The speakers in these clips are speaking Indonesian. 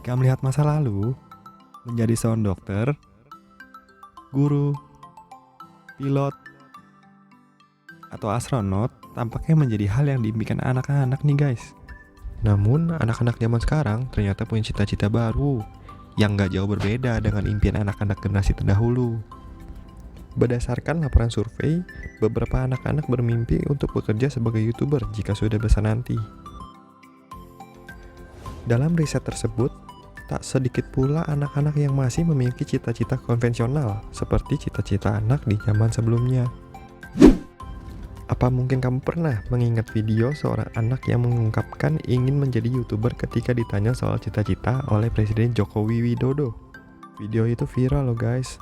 Jika melihat masa lalu, menjadi seorang dokter, guru, pilot, atau astronot tampaknya menjadi hal yang diimpikan anak-anak nih guys. Namun anak-anak zaman sekarang ternyata punya cita-cita baru yang gak jauh berbeda dengan impian anak-anak generasi terdahulu. Berdasarkan laporan survei, beberapa anak-anak bermimpi untuk bekerja sebagai YouTuber jika sudah besar nanti. Dalam riset tersebut, tak sedikit pula anak-anak yang masih memiliki cita-cita konvensional seperti cita-cita anak di zaman sebelumnya. Apa mungkin kamu pernah mengingat video seorang anak yang mengungkapkan ingin menjadi YouTuber ketika ditanya soal cita-cita oleh Presiden Joko Widodo? Video itu viral loh guys,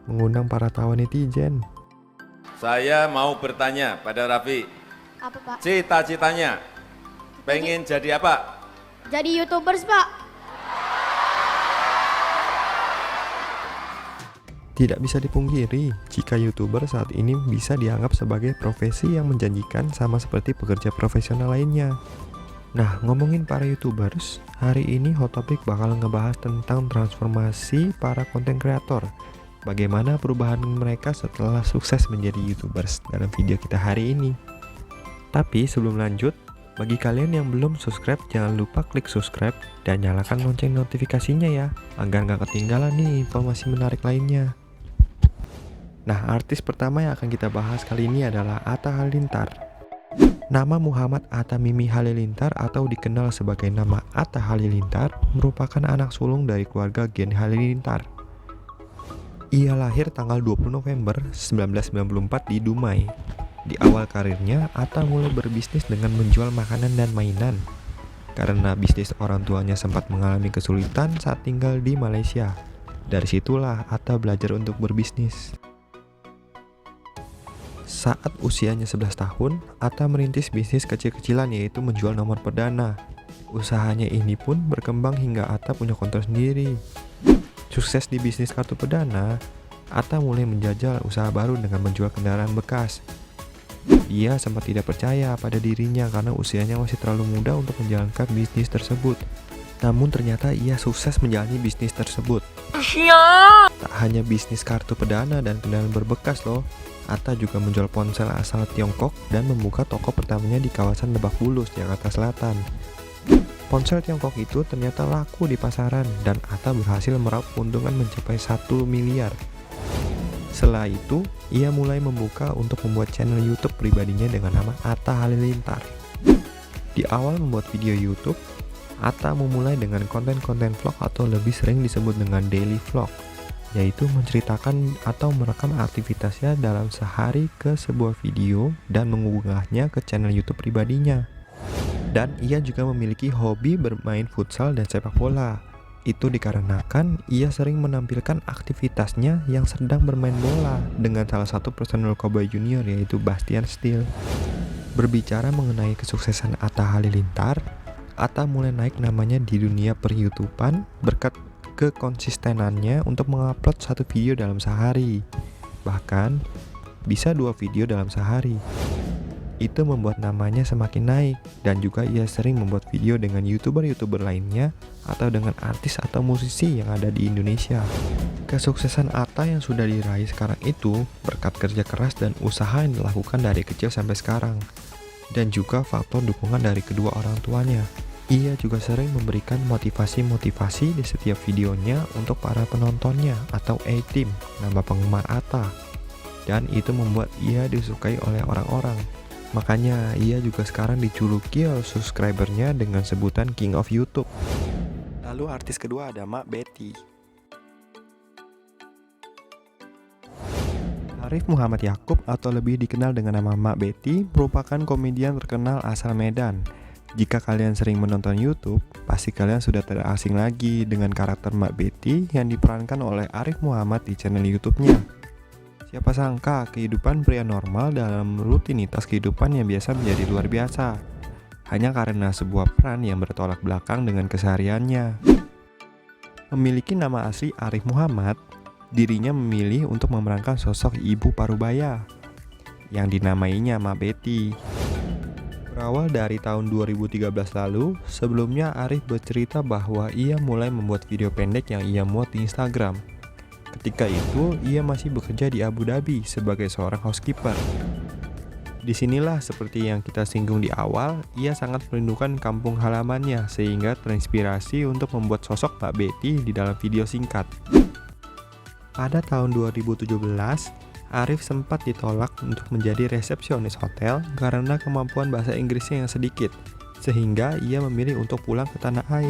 mengundang para tawa netizen. Saya mau bertanya pada Raffi. Apa Pak? Cita-citanya pengen jadi apa? Jadi YouTubers Pak. Tidak bisa dipungkiri jika YouTuber saat ini bisa dianggap sebagai profesi yang menjanjikan sama seperti pekerja profesional lainnya. Nah, ngomongin para YouTubers, hari ini Hot Topic bakal ngebahas tentang transformasi para konten kreator. Bagaimana perubahan mereka setelah sukses menjadi YouTubers dalam video kita hari ini. Tapi sebelum lanjut, bagi kalian yang belum subscribe, jangan lupa klik subscribe dan nyalakan lonceng notifikasinya ya, agar gak ketinggalan nih informasi menarik lainnya. Nah, artis pertama yang akan kita bahas kali ini adalah Atta Halilintar. Nama Muhammad Atta Mimi Halilintar atau dikenal sebagai nama Atta Halilintar merupakan anak sulung dari keluarga Gen Halilintar. Ia lahir tanggal 20 November 1994 di Dumai. Di awal karirnya, Atta mulai berbisnis dengan menjual makanan dan mainan. Karena bisnis orang tuanya sempat mengalami kesulitan saat tinggal di Malaysia. Dari situlah Atta belajar untuk berbisnis. Saat usianya 11 tahun, Atta merintis bisnis kecil-kecilan yaitu menjual nomor perdana. Usahanya ini pun berkembang hingga Atta punya konter sendiri. Sukses di bisnis kartu perdana, Atta mulai menjajal usaha baru dengan menjual kendaraan bekas. Ia sempat tidak percaya pada dirinya karena usianya masih terlalu muda untuk menjalankan bisnis tersebut. Namun ternyata ia sukses menjalani bisnis tersebut. Tak hanya bisnis kartu perdana dan kendaraan berbekas loh, Atta juga menjual ponsel asal Tiongkok dan membuka toko pertamanya di kawasan Lebak Bulus, Jakarta Selatan. Ponsel Tiongkok itu ternyata laku di pasaran dan Atta berhasil meraup keuntungan mencapai 1 miliar. Setelah itu, ia mulai membuka untuk membuat channel YouTube pribadinya dengan nama Atta Halilintar. Di awal membuat video YouTube, Atta memulai dengan konten-konten vlog atau lebih sering disebut dengan daily vlog, yaitu menceritakan atau merekam aktivitasnya dalam sehari ke sebuah video dan mengunggahnya ke channel YouTube pribadinya. Dan ia juga memiliki hobi bermain futsal dan sepak bola. Itu dikarenakan ia sering menampilkan aktivitasnya yang sedang bermain bola dengan salah satu personel Cowboy Junior yaitu Bastian Steel. Berbicara mengenai kesuksesan Atta Halilintar, Atta mulai naik namanya di dunia per-YouTubean berkat kekonsistenannya untuk mengupload satu video dalam sehari. Bahkan bisa 2 video dalam sehari. Itu membuat namanya semakin naik dan juga ia sering membuat video dengan YouTuber-YouTuber lainnya atau dengan artis atau musisi yang ada di Indonesia. Kesuksesan Atta yang sudah diraih sekarang itu berkat kerja keras dan usaha yang dilakukan dari kecil sampai sekarang, dan juga faktor dukungan dari kedua orang tuanya. Ia juga sering memberikan motivasi-motivasi di setiap videonya untuk para penontonnya atau A-Team, nama penggemar Atta. Dan itu membuat ia disukai oleh orang-orang. Makanya ia juga sekarang dijuluki oleh subscribernya dengan sebutan King of YouTube. Lalu artis kedua ada Mak Betty. Arif Muhammad Yaakob atau lebih dikenal dengan nama Mak Betty merupakan komedian terkenal asal Medan. Jika kalian sering menonton YouTube, pasti kalian sudah tidak asing lagi dengan karakter Mak Betty yang diperankan oleh Arif Muhammad di channel YouTube-nya. Siapa sangka kehidupan pria normal dalam rutinitas kehidupan yang biasa menjadi luar biasa, hanya karena sebuah peran yang bertolak belakang dengan kesehariannya. Memiliki nama asli Arif Muhammad, dirinya memilih untuk memerankan sosok ibu parubaya yang dinamainya Mak Betty. Berawal dari tahun 2013 lalu, sebelumnya Arif bercerita bahwa ia mulai membuat video pendek yang ia muat di Instagram. Ketika itu, ia masih bekerja di Abu Dhabi sebagai seorang housekeeper. Disinilah seperti yang kita singgung di awal, ia sangat merindukan kampung halamannya sehingga terinspirasi untuk membuat sosok Mbak Betty di dalam video singkat. Pada tahun 2017, Arif sempat ditolak untuk menjadi resepsionis hotel karena kemampuan bahasa Inggrisnya yang sedikit, sehingga ia memilih untuk pulang ke tanah air.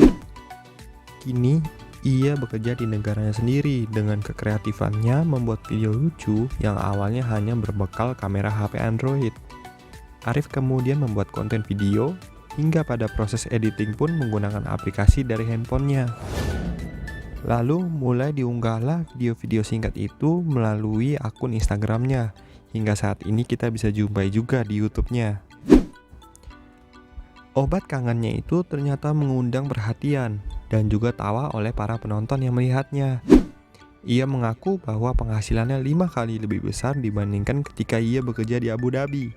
Kini, ia bekerja di negaranya sendiri dengan kekreatifannya membuat video lucu yang awalnya hanya berbekal kamera HP Android. Arif kemudian membuat konten video, hingga pada proses editing pun menggunakan aplikasi dari handphonenya. Lalu mulai diunggahlah video-video singkat itu melalui akun Instagramnya. Hingga saat ini kita bisa jumpai juga di YouTube-nya. Obat kangennya itu ternyata mengundang perhatian dan juga tawa oleh para penonton yang melihatnya. Ia mengaku bahwa penghasilannya 5 kali lebih besar dibandingkan ketika ia bekerja di Abu Dhabi.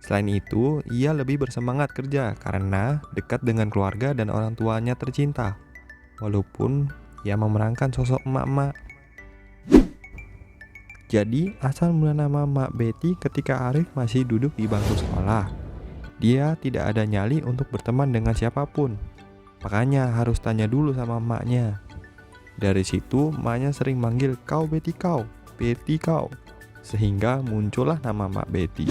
Selain itu, ia lebih bersemangat kerja karena dekat dengan keluarga dan orang tuanya tercinta. Walaupun ia memerankan sosok emak-emak. Jadi, asal mula nama Mak Betty ketika Arif masih duduk di bangku sekolah. Dia tidak ada nyali untuk berteman dengan siapapun. Makanya harus tanya dulu sama emaknya. Dari situ, emaknya sering manggil kau Betty kau, Betty kau. Sehingga muncullah nama Mak Betty.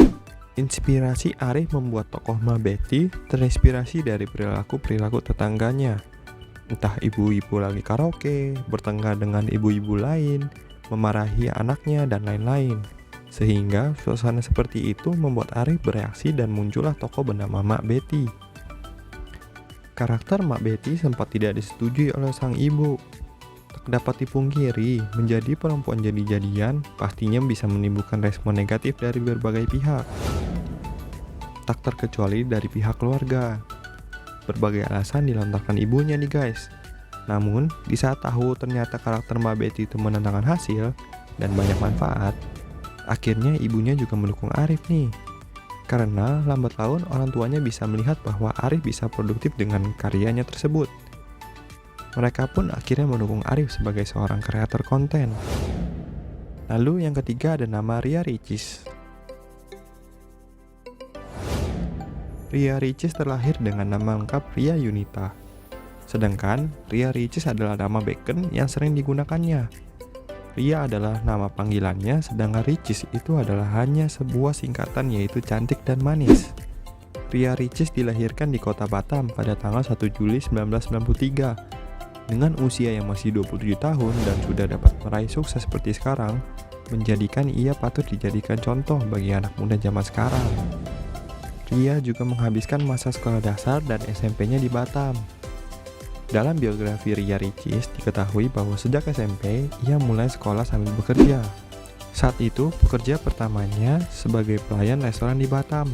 Inspirasi Arif membuat tokoh Mak Betty terinspirasi dari perilaku-perilaku tetangganya. Entah ibu-ibu lagi karaoke, bertengkar dengan ibu-ibu lain, memarahi anaknya, dan lain-lain. Sehingga suasana seperti itu membuat Arif bereaksi dan muncullah tokoh bernama Mak Betty. Karakter Mak Betty sempat tidak disetujui oleh sang ibu. Tak dapat dipungkiri, menjadi perempuan jadi-jadian pastinya bisa menimbulkan respon negatif dari berbagai pihak. Tak terkecuali dari pihak keluarga. Berbagai alasan dilontarkan ibunya nih guys. Namun, di saat tahu ternyata karakter Mbak Betty itu mendatangkan hasil dan banyak manfaat, akhirnya ibunya juga mendukung Arif nih. Karena lambat laun orang tuanya bisa melihat bahwa Arif bisa produktif dengan karyanya tersebut. Mereka pun akhirnya mendukung Arif sebagai seorang kreator konten. Lalu yang ketiga ada nama Ria Ricis. Ria Ricis terlahir dengan nama lengkap Ria Yunita. Sedangkan Ria Ricis adalah nama beken yang sering digunakannya. Ria adalah nama panggilannya, sedangkan Ricis itu adalah hanya sebuah singkatan yaitu cantik dan manis. Ria Ricis dilahirkan di kota Batam pada tanggal 1 Juli 1993. Dengan usia yang masih 27 tahun dan sudah dapat meraih sukses seperti sekarang, menjadikan ia patut dijadikan contoh bagi anak muda zaman sekarang. Ria juga menghabiskan masa sekolah dasar dan SMP-nya di Batam. Dalam biografi Ria Ricis diketahui bahwa sejak SMP ia mulai sekolah sambil bekerja. Saat itu pekerja pertamanya sebagai pelayan restoran di Batam.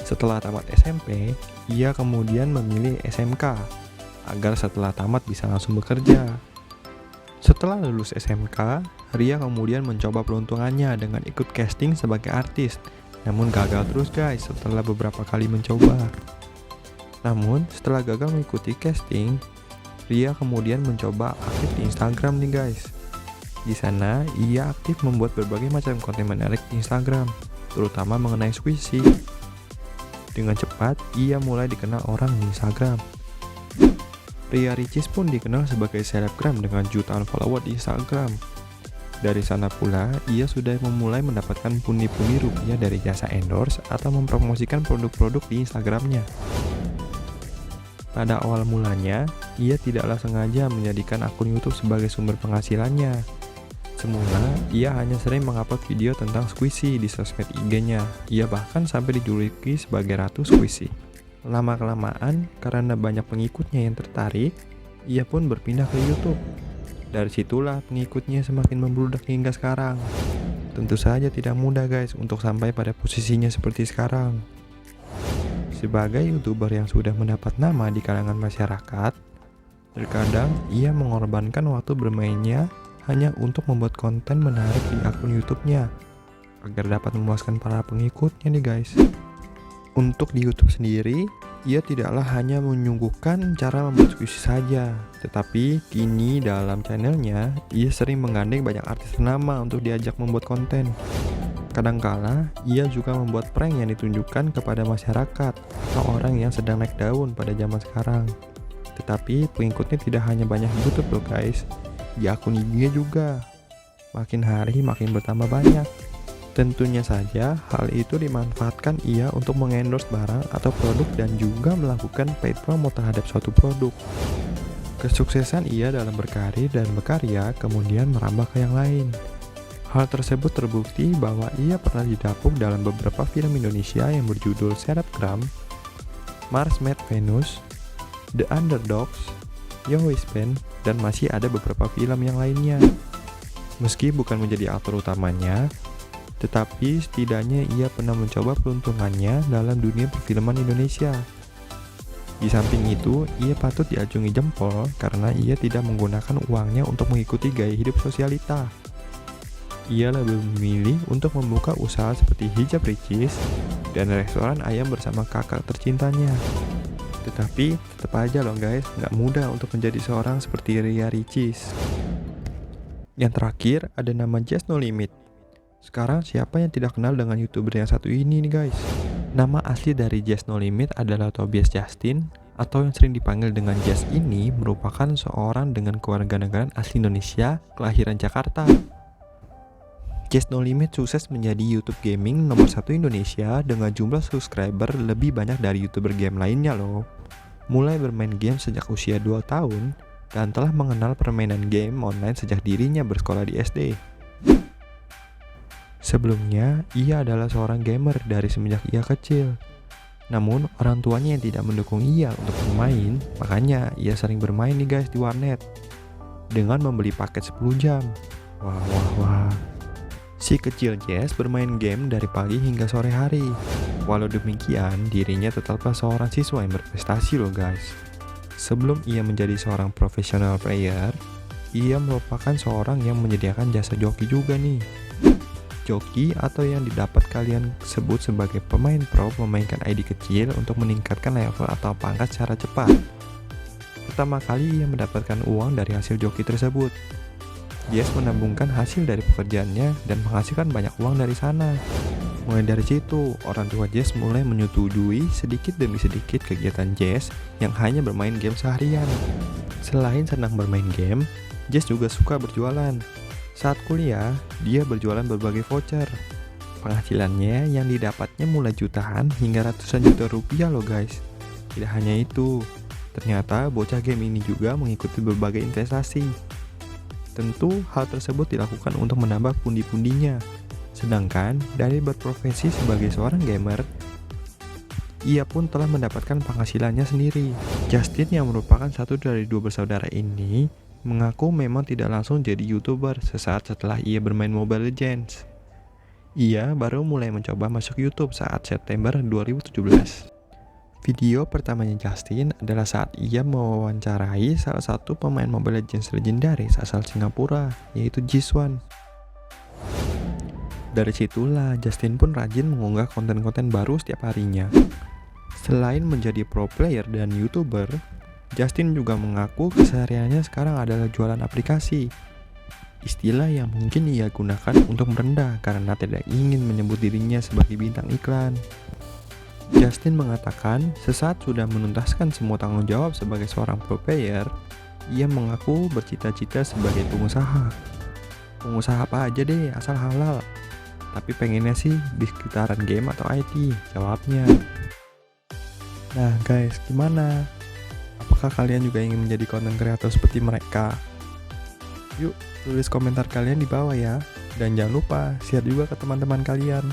Setelah tamat SMP, ia kemudian memilih SMK agar setelah tamat bisa langsung bekerja. Setelah lulus SMK, Ria kemudian mencoba peruntungannya dengan ikut casting sebagai artis. Namun gagal terus guys setelah beberapa kali mencoba. Namun setelah gagal mengikuti casting, Ria kemudian mencoba aktif di Instagram nih guys. Di sana ia aktif membuat berbagai macam konten menarik di Instagram, terutama mengenai squishy. Dengan cepat ia mulai dikenal orang di Instagram. Ria Ricis pun dikenal sebagai selebgram dengan jutaan follower di Instagram. Dari sana pula, ia sudah memulai mendapatkan pundi-pundi rupiah dari jasa endorse atau mempromosikan produk-produk di Instagramnya. Pada awal mulanya, ia tidaklah sengaja menjadikan akun YouTube sebagai sumber penghasilannya. Semula, ia hanya sering mengupload video tentang squishy di sosmed IG-nya. Ia bahkan sampai dijuluki sebagai Ratu Squishy. Lama-kelamaan, karena banyak pengikutnya yang tertarik, ia pun berpindah ke YouTube. Dari situlah pengikutnya semakin membludak hingga sekarang. Tentu saja tidak mudah guys untuk sampai pada posisinya seperti sekarang. Sebagai YouTuber yang sudah mendapat nama di kalangan masyarakat, terkadang ia mengorbankan waktu bermainnya hanya untuk membuat konten menarik di akun YouTube-nya agar dapat memuaskan para pengikutnya nih guys. Untuk di YouTube sendiri, ia tidaklah hanya menyuguhkan cara membuat squishy saja, tetapi kini dalam channelnya, ia sering menggandeng banyak artis ternama untuk diajak membuat konten. Kadangkala, ia juga membuat prank yang ditunjukkan kepada masyarakat atau orang yang sedang naik daun pada zaman sekarang. Tetapi pengikutnya tidak hanya banyak di YouTube loh guys, di akun IG juga. Makin hari makin bertambah banyak. Tentunya saja hal itu dimanfaatkan ia untuk mengendorse barang atau produk dan juga melakukan paid promo terhadap suatu produk. Kesuksesan ia dalam berkarir dan berkarya kemudian merambah ke yang lain. Hal tersebut terbukti bahwa ia pernah didapuk dalam beberapa film Indonesia yang berjudul Selebgram, Mars Met Venus, The Underdogs, Young Wispen, dan masih ada beberapa film yang lainnya. Meski bukan menjadi aktor utamanya, tetapi setidaknya ia pernah mencoba peruntungannya dalam dunia perfilman Indonesia. Di samping itu, ia patut diacungi jempol karena ia tidak menggunakan uangnya untuk mengikuti gaya hidup sosialita. Ia lebih memilih untuk membuka usaha seperti Hijab Ricis dan restoran ayam bersama kakak tercintanya. Tetapi tetap aja loh guys, nggak mudah untuk menjadi seorang seperti Ria Ricis. Yang terakhir ada nama Just No Limit. Sekarang siapa yang tidak kenal dengan YouTuber yang satu ini nih guys? Nama asli dari Just No Limit adalah Tobias Justin, atau yang sering dipanggil dengan Just ini merupakan seorang dengan kewarganegaraan asli Indonesia, kelahiran Jakarta. Just No Limit sukses menjadi YouTube gaming nomor 1 Indonesia dengan jumlah subscriber lebih banyak dari YouTuber game lainnya loh. Mulai bermain game sejak usia 2 tahun dan telah mengenal permainan game online sejak dirinya bersekolah di SD. Sebelumnya, ia adalah seorang gamer dari semenjak ia kecil. Namun, orang tuanya yang tidak mendukung ia untuk bermain, makanya ia sering bermain nih guys di warnet dengan membeli paket 10 jam. Wah. Si kecil Jess bermain game dari pagi hingga sore hari. Walau demikian, dirinya tetaplah seorang siswa yang berprestasi loh guys. Sebelum ia menjadi seorang profesional player, ia merupakan seorang yang menyediakan jasa joki juga nih. Joki atau yang didapat kalian sebut sebagai pemain pro memainkan ID kecil untuk meningkatkan level atau pangkat secara cepat. Pertama kali ia mendapatkan uang dari hasil joki tersebut. Jess menabungkan hasil dari pekerjaannya dan menghasilkan banyak uang dari sana. Mulai dari situ, orang tua Jess mulai menyetujui sedikit demi sedikit kegiatan Jess yang hanya bermain game seharian. Selain senang bermain game, Jess juga suka berjualan. Saat kuliah, dia berjualan berbagai voucher. Penghasilannya yang didapatnya mulai jutaan hingga ratusan juta rupiah loh guys. Tidak hanya itu, ternyata bocah game ini juga mengikuti berbagai investasi. Tentu hal tersebut dilakukan untuk menambah pundi-pundinya. Sedangkan dari berprofesi sebagai seorang gamer, ia pun telah mendapatkan penghasilannya sendiri. Justin yang merupakan satu dari 2 bersaudara ini mengaku memang tidak langsung jadi YouTuber sesaat setelah ia bermain Mobile Legends. Ia baru mulai mencoba masuk YouTube saat September 2017. Video pertamanya Justin adalah saat ia mewawancarai salah satu pemain Mobile Legends legendaris asal Singapura, yaitu Jiswan. Dari situlah Justin pun rajin mengunggah konten-konten baru setiap harinya. Selain menjadi pro player dan YouTuber, Justin juga mengaku kesehariannya sekarang adalah jualan aplikasi. Istilah yang mungkin ia gunakan untuk merendah karena tidak ingin menyebut dirinya sebagai bintang iklan. Justin mengatakan sesaat sudah menuntaskan semua tanggung jawab sebagai seorang pro player, ia mengaku bercita-cita sebagai pengusaha. Pengusaha apa aja deh asal halal. Tapi pengennya sih di sekitaran game atau IT, jawabnya. Nah guys, gimana? Apakah kalian juga ingin menjadi content creator seperti mereka? Yuk, tulis komentar kalian di bawah ya. Dan jangan lupa share juga ke teman-teman kalian.